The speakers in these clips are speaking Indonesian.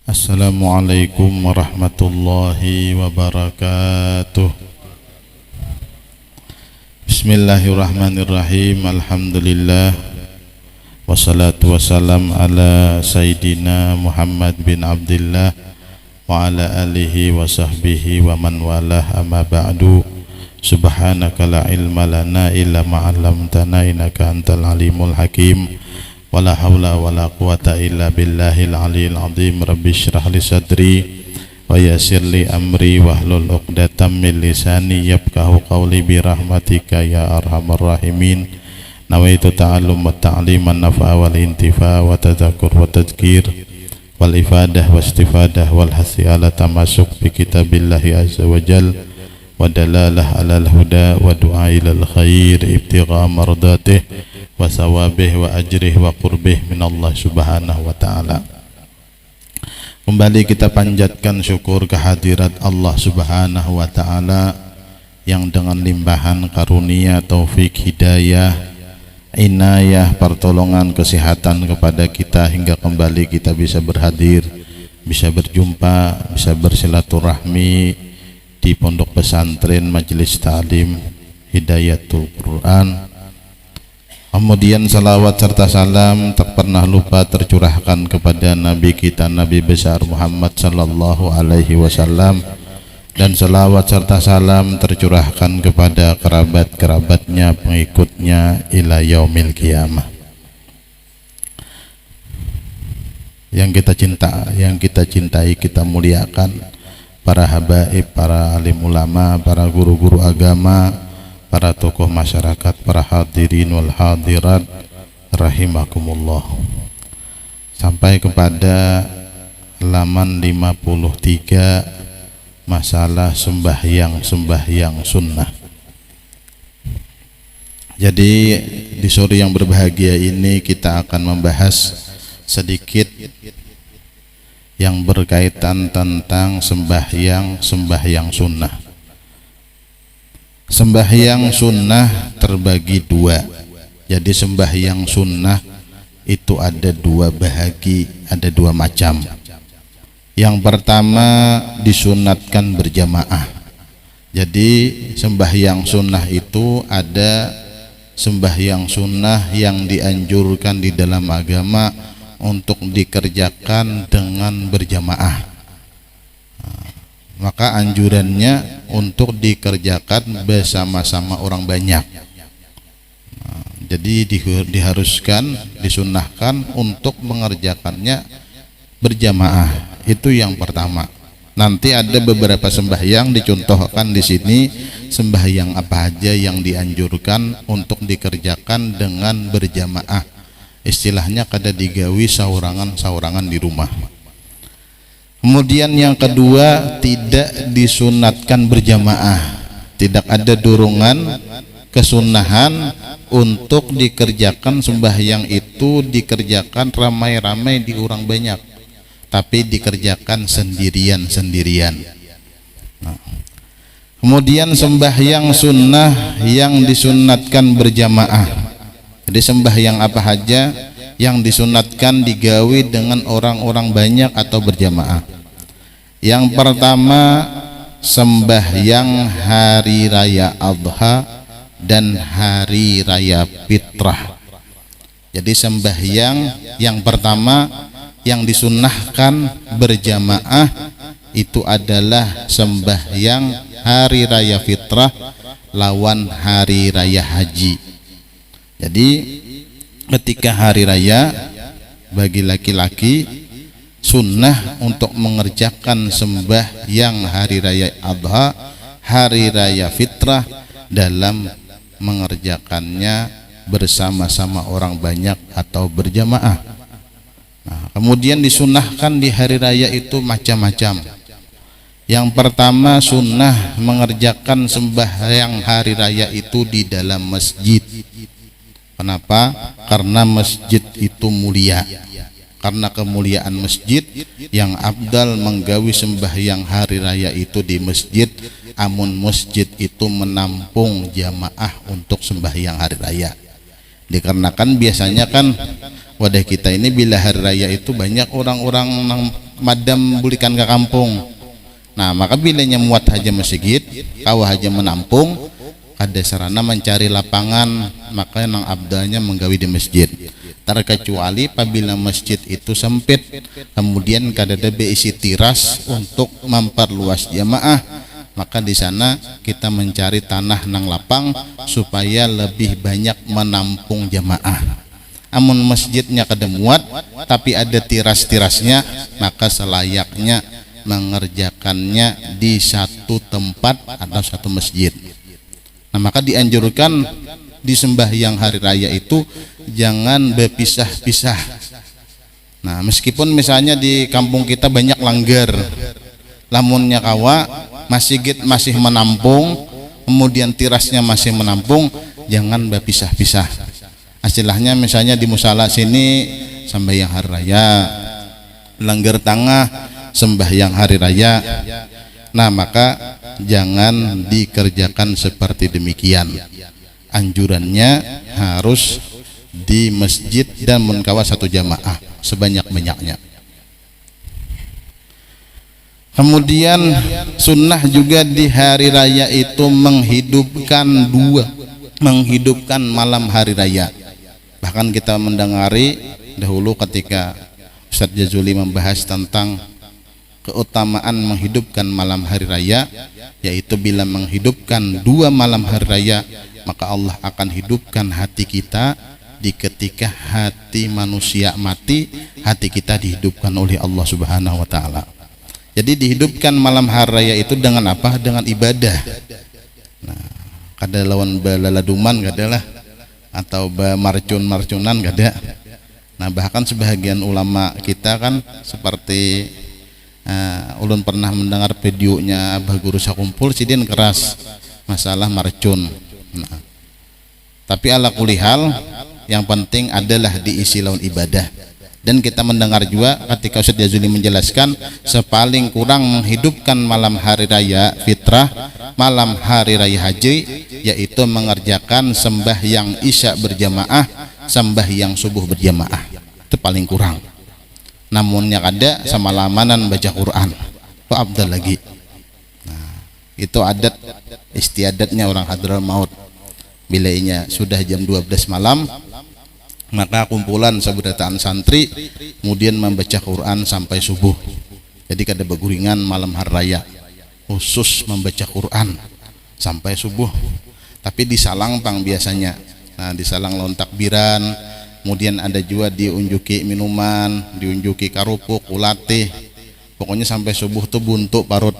Assalamualaikum warahmatullahi wabarakatuh. Bismillahirrahmanirrahim. Alhamdulillah. Wassalatu wassalam ala Sayyidina Muhammad bin Abdillah wa ala alihi wa sahbihi wa man walah, amma ba'du. Subhanaka la ilma lana illa ma'allamtana innaka antal alimul hakim. Wala hawla wala quwata illa billahil aliyil azim. Rabbi syrah li sadri wa yassir li amri wahlul uqdatam min lisani yafqahu qawli bi rahmatika ya arhamar rahimin. Nawaitu ta'allum wa ta'liman nafa'a wal intifa' wa tadzakur wa tadhkir wal ifadah wa istifadah wal hasi ala tamasuk bi kitabillahi azza wa jal wa dalalah alal huda wa du'a ilal khair ibtigha mardatih wa sawabih wa ajrih wa qurbih minallah subhanahu wa ta'ala. Kembali kita panjatkan syukur kehadirat Allah subhanahu wa ta'ala yang dengan limpahan karunia, taufik, hidayah, inayah, pertolongan, kesehatan kepada kita hingga kembali kita bisa berhadir, bisa berjumpa, bisa bersilaturahmi di pondok pesantren Majelis Ta'lim Hidayatul Quran. Kemudian salawat serta salam tak pernah lupa tercurahkan kepada Nabi kita, Nabi besar Muhammad sallallahu alaihi wasallam, dan salawat serta salam tercurahkan kepada kerabat-kerabatnya, pengikutnya ila yaumil qiyamah. Yang kita cintai, kita muliakan, para habaib, para alim ulama, para guru-guru agama, para tokoh masyarakat, para hadirin wal hadirat rahimakumullah. Sampai kepada halaman 53, masalah sembahyang sunnah. Jadi di sore yang berbahagia ini kita akan membahas sedikit yang berkaitan tentang sembahyang sunnah. Sembahyang sunnah terbagi dua. Jadi sembahyang sunnah itu ada dua bahagi, ada dua macam. Yang pertama disunatkan berjamaah. Jadi sembahyang sunnah itu ada sembahyang sunnah yang dianjurkan di dalam agama untuk dikerjakan dengan berjamaah. Maka anjurannya untuk dikerjakan bersama-sama orang banyak. Jadi diharuskan, disunnahkan untuk mengerjakannya berjamaah. Itu yang pertama. Nanti ada beberapa sembahyang dicontohkan di sini, sembahyang apa aja yang dianjurkan untuk dikerjakan dengan berjamaah. Istilahnya kada digawi saurangan di rumah. Kemudian yang kedua, tidak disunatkan berjamaah. Tidak ada dorongan kesunahan untuk dikerjakan sembahyang itu dikerjakan ramai-ramai di orang banyak, tapi dikerjakan sendirian-sendirian. Kemudian sembahyang sunnah yang disunatkan berjamaah. Jadi sembahyang apa saja yang disunatkan digawi dengan orang-orang banyak atau berjamaah. Yang pertama, sembahyang hari raya Adha dan hari raya Fitrah. Jadi sembahyang yang pertama yang disunnahkan berjamaah itu adalah sembahyang hari raya Fitrah lawan hari raya haji. Jadi ketika hari raya bagi laki-laki sunnah untuk mengerjakan sembahyang hari raya Adha, hari raya Fitrah dalam mengerjakannya bersama-sama orang banyak atau berjamaah. Kemudian disunnahkan di hari raya itu macam-macam. Yang pertama, sunnah mengerjakan sembahyang hari raya itu di dalam masjid. Kenapa? Karena masjid itu mulia. Karena kemuliaan masjid, yang abdal menggawi sembahyang hari raya itu di masjid. Amun masjid itu menampung jamaah untuk sembahyang hari raya. Dikarenakan biasanya kan wadah kita ini bila hari raya itu banyak orang-orang madam bulikan ke kampung. Nah maka bilanya muat haja masjid kau haja menampung kada sarana mencari lapangan, maka nang abdalnya menggawi di masjid. Terkecuali apabila masjid itu sempit, kemudian kada ada isi tiras untuk memperluas jamaah, maka di sana kita mencari tanah nang lapang supaya lebih banyak menampung jamaah. Amun masjidnya kada muat tapi ada tiras-tirasnya, maka selayaknya mengerjakannya di satu tempat atau satu masjid. Nah maka dianjurkan di sembahyang hari raya itu jangan berpisah-pisah. Nah meskipun misalnya di kampung kita banyak langgar, lamunnya kawa masjid masih menampung, kemudian tirasnya masih menampung, jangan berpisah-pisah. Istilahnya misalnya di musala sini sembahyang hari raya, langgar tengah sembahyang hari raya. Nah maka jangan dikerjakan seperti demikian. Anjurannya harus di masjid dan menkawa satu jamaah sebanyak-banyaknya. Kemudian sunnah juga di hari raya itu menghidupkan malam hari raya. Bahkan kita mendengari dahulu ketika Ustaz Jazuli membahas tentang keutamaan menghidupkan malam hari raya, yaitu bila menghidupkan 2 malam hari raya, maka Allah akan hidupkan hati kita. Di ketika hati manusia mati, hati kita dihidupkan oleh Allah Subhanahu wa taala. Jadi dihidupkan malam hari raya itu dengan apa? Dengan ibadah. Nah, kada lawan balaladuman kada lah, atau marcun-marcunan kada. Nah bahkan sebahagian ulama kita kan seperti ulun pernah mendengar videonya Abah Guru Sakumpul sidin keras masalah marcun. Nah, tapi ala kulihal yang penting adalah diisi lawan ibadah. Dan kita mendengar juga ketika Ustaz Jazuli menjelaskan sepaling kurang menghidupkan malam hari raya fitrah, malam hari raya haji, yaitu mengerjakan sembahyang isya berjamaah, sembahyang subuh berjamaah. Itu paling kurang. Namunnya kada sama lamanan baca Quran itu abdal lagi. Nah, itu adat istiadatnya orang hadral maut. Bila inya sudah jam 12 malam, maka kumpulan sabudataan santri kemudian membaca Quran sampai subuh. Jadi kada beguringan malam hari raya, khusus membaca Quran sampai subuh. Tapi disalang pang biasanya. Nah disalang lawan takbiran, kemudian ada juga diunjuki minuman, diunjuki karupuk, ulatih. Pokoknya sampai subuh tuh buntu parut.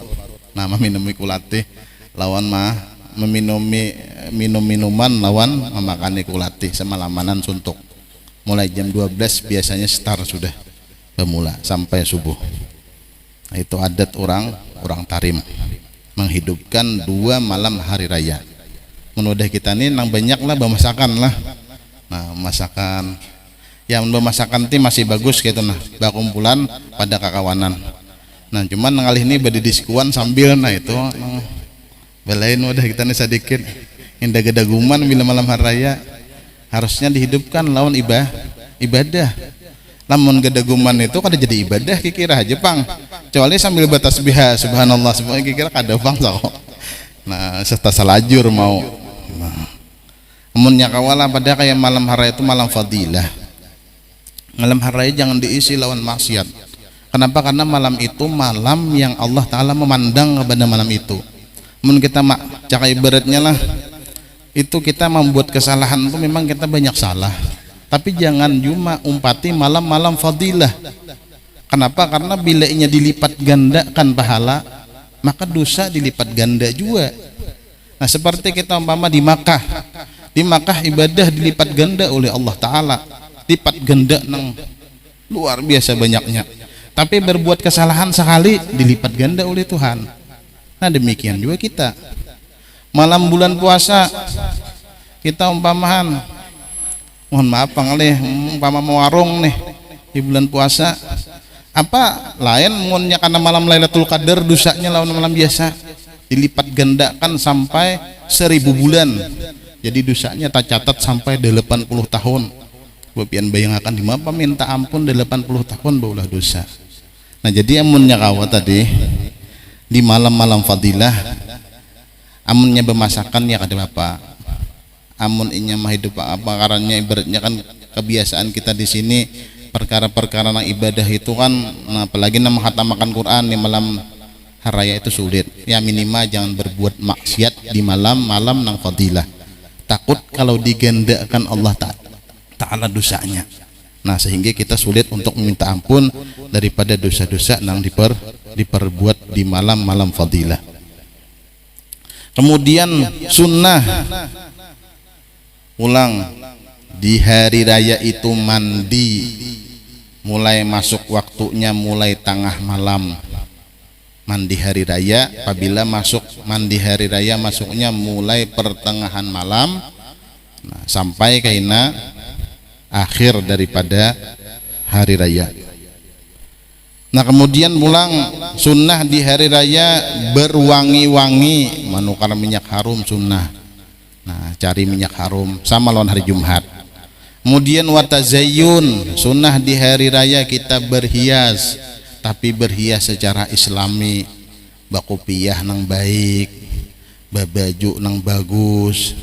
Nah meminumi ulatih lawan minum minuman lawan memakani ulatih semalamanan suntuk. Mulai jam 12 biasanya start sudah pemula sampai subuh. Nah, itu adat orang Tarim menghidupkan 2 malam hari raya. Menudah kita nih nang banyak lah bermasakan lah. Nah masakan yang bermasakan ti masih bagus gitu nah bakumpulan pada kakawanan. Nah cuman ngalih ini berdiskuan sambil nah itu belain udah kita nih sedikit indah gedaguman bila malam hari raya harusnya dihidupkan lawan ibadah. Lamun gedaguman itu kada jadi ibadah kikira aja pang, kecuali sambil bertasbih subhanallah semua kikira kada pang so. Nah serta salajur mau. Nah, amunnya kawala pada kayak malam hari itu malam fadilah. Malam hari raya jangan diisi lawan maksiat. Kenapa? Karena malam itu malam yang Allah Ta'ala memandang kepada malam itu. Mun kita cakai beratnya lah, itu kita membuat kesalahan itu memang kita banyak salah. Tapi jangan cuma umpati malam-malam fadilah. Kenapa? Karena bila inya dilipat gandakan pahala, maka dosa dilipat ganda juga. Nah seperti kita umpama di Makkah ibadah dilipat ganda oleh Allah Ta'ala, lipat ganda nang luar biasa banyaknya. Tapi berbuat kesalahan sekali dilipat ganda oleh Tuhan. Nah demikian juga kita malam bulan puasa kita umpamahan, mohon maaf pangalih umpama mau warung nih di bulan puasa, apa lain munnya karena malam Lailatul Qadar dosanya lawan malam biasa dilipat gandakan sampai 1000 bulan. Jadi dosanya tak catat sampai 80 tahun. Bapian bayang akan dimapa minta ampun 80 tahun baulah dosa. Nah jadi amunnya kawa tadi di malam-malam fadilah, amunnya bermasakan ya kada apa, amun inya mah hidup apa karanya ibaratnya kan kebiasaan kita di sini perkara-perkara yang ibadah itu kan, nah apalagi nama khatamakan Quran di malam haraya itu sulit ya, minimal jangan berbuat maksiat di malam-malam nang fadilah, takut kalau digendakan Allah Ta'ala dosanya. Nah sehingga kita sulit untuk meminta ampun daripada dosa-dosa yang diperbuat di malam-malam fadilah. Kemudian sunnah ulang di hari raya itu mandi, mulai masuk waktunya mulai tengah malam. Mandi hari raya, apabila masuk mandi hari raya masuknya mulai pertengahan malam, nah, sampai kaina akhir daripada hari raya. Nah kemudian pulang sunnah di hari raya berwangi-wangi, menukar minyak harum sunnah. Nah cari minyak harum sama lawan hari Jumat. Kemudian watazayyun, sunnah di hari raya kita berhias, tapi berhias secara islami, bakopiyah nang baik, baju nang bagus.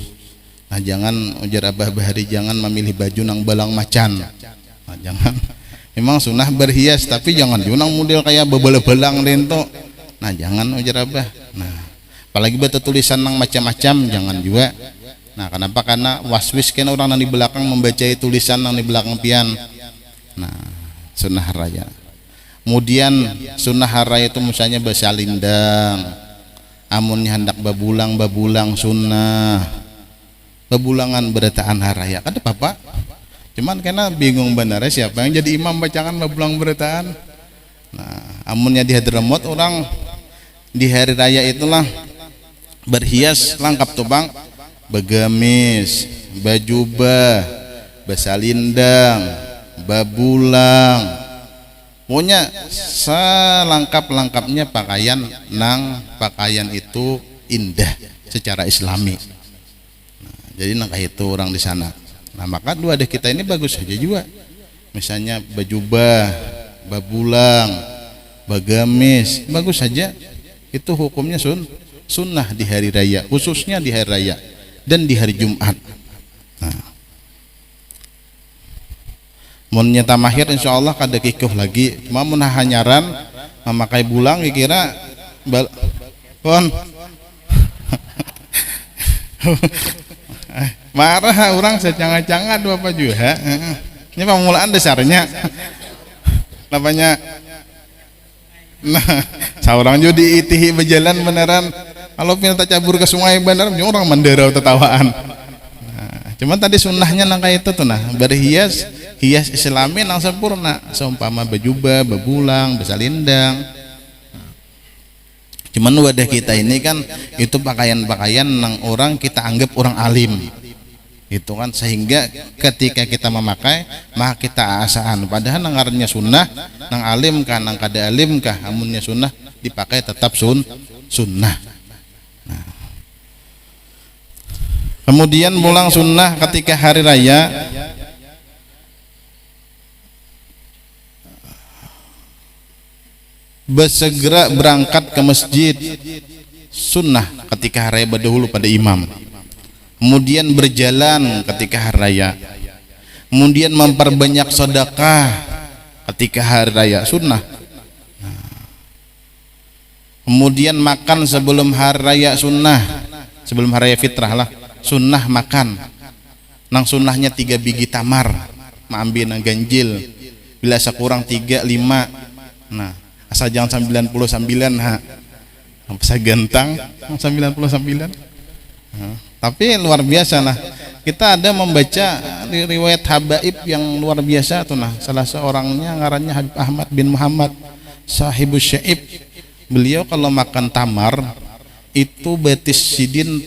Nah jangan ujar abah bahari, jangan memilih baju nang balang macan. Nah, jangan. Memang sunnah berhias, tapi jangan junang model kayak bebelang lento. Nah jangan ujar abah. Nah apalagi bata tulisan nang macam-macam jangan juga. Nah kenapa? Karena waswis kan orang yang di belakang membaca tulisan yang di belakang pian. Nah sunnah raya. Kemudian sunnah raya itu misalnya basalindang, amunnya hendak babulang sunnah, babulangan berataan haraya kada apa-apa. Cuman karena bingung benar siapa yang jadi imam bacakan babulang berataan. Nah amunnya di Hadramaut orang di hari raya itulah berhias lengkap tuh bang, begamis, bajubah, basalindang, babulang, pokoknya selengkap-lengkapnya pakaian nang pakaian itu indah secara islami. Nah, jadi nang itu orang di sana. Nah maka dua deh kita ini bagus saja juga. Misalnya bajubah, babulang, bagamis, bagus saja. Itu hukumnya sunnah di hari raya, khususnya di hari raya dan di hari Jumat. Nah, mun nyata mahir insyaallah kada kikuh lagi, cuma mun hanyaran memakai bulang kira pon marah orang secangah-cangah dua apa juga. Ini pemulaan dasarnya namanya. Nah seorang juga diitihi berjalan beneran, kalau pinta cabur ke sungai bener orang menderau tertawaan. Nah, cuman tadi sunnahnya nang kayak itu tuh, nah berhias hias islami nang sempurna, seumpama bajubah, babulang, basalindang. Cuman wadah kita ini kan itu pakaian-pakaian nang orang kita anggap orang alim itu kan, sehingga ketika kita memakai maka kita asaan, padahal nang ngarannya sunnah, nang alim kah nang kada alim kah, amunnya sunnah dipakai tetap sunnah. Nah. Kemudian pulang sunnah ketika hari raya bersegera berangkat ke masjid, sunnah ketika hari raya berdahulu pada imam. Kemudian berjalan ketika hari raya, kemudian memperbanyak sedekah ketika hari raya, sunnah. Kemudian makan sebelum hari raya, sunnah. Sebelum hari raya fitrah lah, sunnah makan. Nang sunnahnya 3 biji tamar, maambil nang ganjil. Bila sekurang 3, 5. Nah, asal jangan 99 ha. Sampai gentang 99. Tapi luar biasa lah. Kita ada membaca riwayat habaib yang luar biasa tuh, nah salah seorangnya ngarannya Habib Ahmad bin Muhammad Sahibus Syaib. Beliau kalau makan tamar itu betis sidin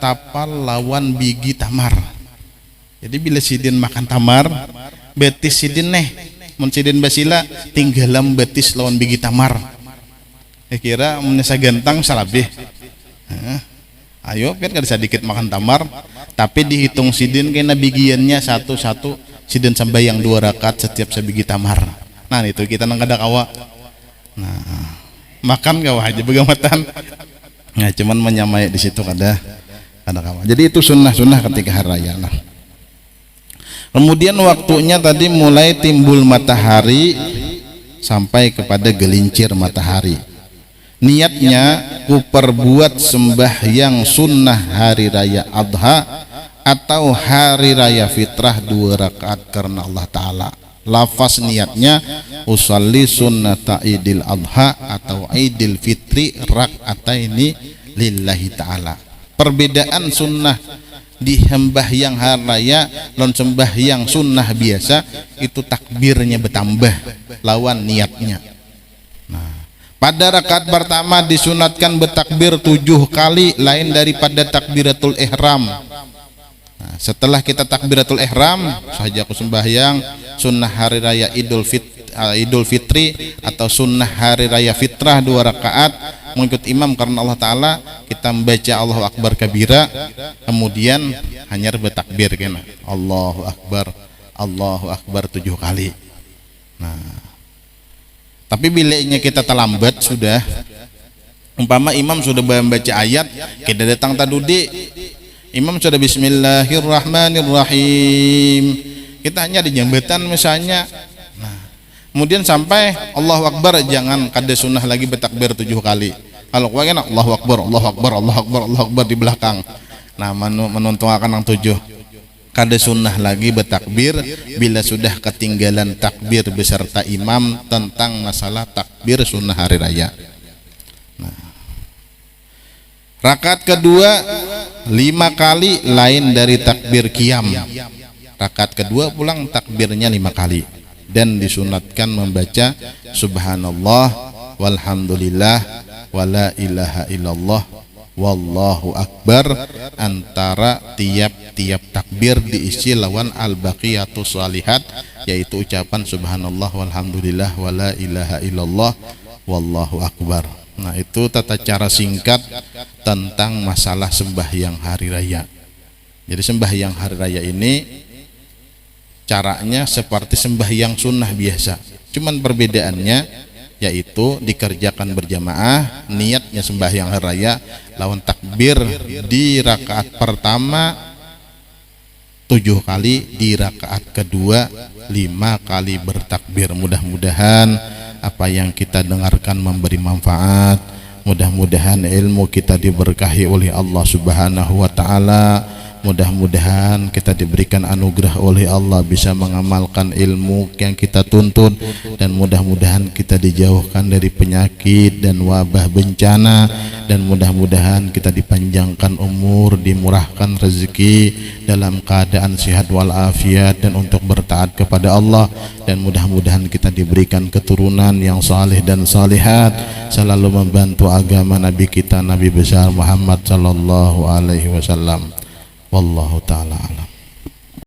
tapal lawan biji tamar. Jadi bila sidin makan tamar, betis sidin mun sidin basila tinggalam betis lawan biji tamar. Kira menesa gentang salabih. Ayo biar kada sedikit makan tamar, tapi dihitung sidin kena bigiannya satu-satu sidin sampai yang 2 rakaat setiap sebiji tamar. Nah itu kita nang kada kawa. Nah, makan gak wajib begamatan. Nah, cuman menyamai di situ ada kamar. Jadi itu sunnah ketika hari raya. Nah, kemudian waktunya tadi mulai timbul matahari sampai kepada gelincir matahari. Niatnya ku perbuat sembahyang sunnah hari raya Adha atau hari raya fitrah 2 rakaat karena Allah Ta'ala. Lafaz niatnya usalli sunnata idil adha atau idil fitri rakataini lillahi ta'ala. Perbedaan sunnah di sembahyang hari raya dan sembahyang sunnah biasa itu takbirnya bertambah lawan niatnya. Nah, pada rakaat pertama disunatkan bertakbir 7 kali lain daripada takbiratul ihram. Nah, setelah kita takbiratul ihram saja aku sembahyang sunnah hari raya Idul Fitri atau sunnah hari raya fitrah 2 rakaat mengikut imam karena Allah Ta'ala, kita membaca Allahu Akbar kabira, kemudian hanya bertakbir kena Allahu Akbar 7 kali. Nah, tapi bilanya kita terlambat sudah, umpama imam sudah membaca ayat, kita datang tadudi, imam sudah bismillahirrahmanirrahim, kita hanya di jambatan misalnya. Nah, kemudian sampai Allahu Akbar, jangan kada sunnah lagi bertakbir 7 kali. Kalau kau kan Allahu Akbar di belakang. Nah, menuntungakan yang 7. Kada sunnah lagi bertakbir bila sudah ketinggalan takbir beserta imam tentang masalah takbir sunnah hari raya. Nah, rakaat kedua 5 kali lain dari takbir qiyam. Rakaat kedua pulang takbirnya 5 kali dan disunatkan membaca subhanallah walhamdulillah wala ilaha illallah wallahu akbar antara tiap-tiap takbir diisi lawan al-baqiyatus shalihat, yaitu ucapan subhanallah walhamdulillah wala ilaha illallah wallahu akbar. Nah, itu tata cara singkat tentang masalah sembahyang hari raya. Jadi sembahyang hari raya ini caranya seperti sembahyang sunnah biasa, cuman perbedaannya yaitu dikerjakan berjamaah, niatnya sembahyang hari raya lawan takbir di rakaat pertama 7 kali, di rakaat kedua 5 kali bertakbir. Mudah-mudahan apa yang kita dengarkan memberi manfaat, mudah-mudahan ilmu kita diberkahi oleh Allah Subhanahu wa Ta'ala. Mudah-mudahan kita diberikan anugerah oleh Allah bisa mengamalkan ilmu yang kita tuntut, dan mudah-mudahan kita dijauhkan dari penyakit dan wabah bencana, dan mudah-mudahan kita dipanjangkan umur, dimurahkan rezeki dalam keadaan sehat walafiat dan untuk bertaat kepada Allah, dan mudah-mudahan kita diberikan keturunan yang saleh dan salihat selalu membantu agama Nabi kita Nabi besar Muhammad sallallahu alaihi wasallam. Wallahu ta'ala alam.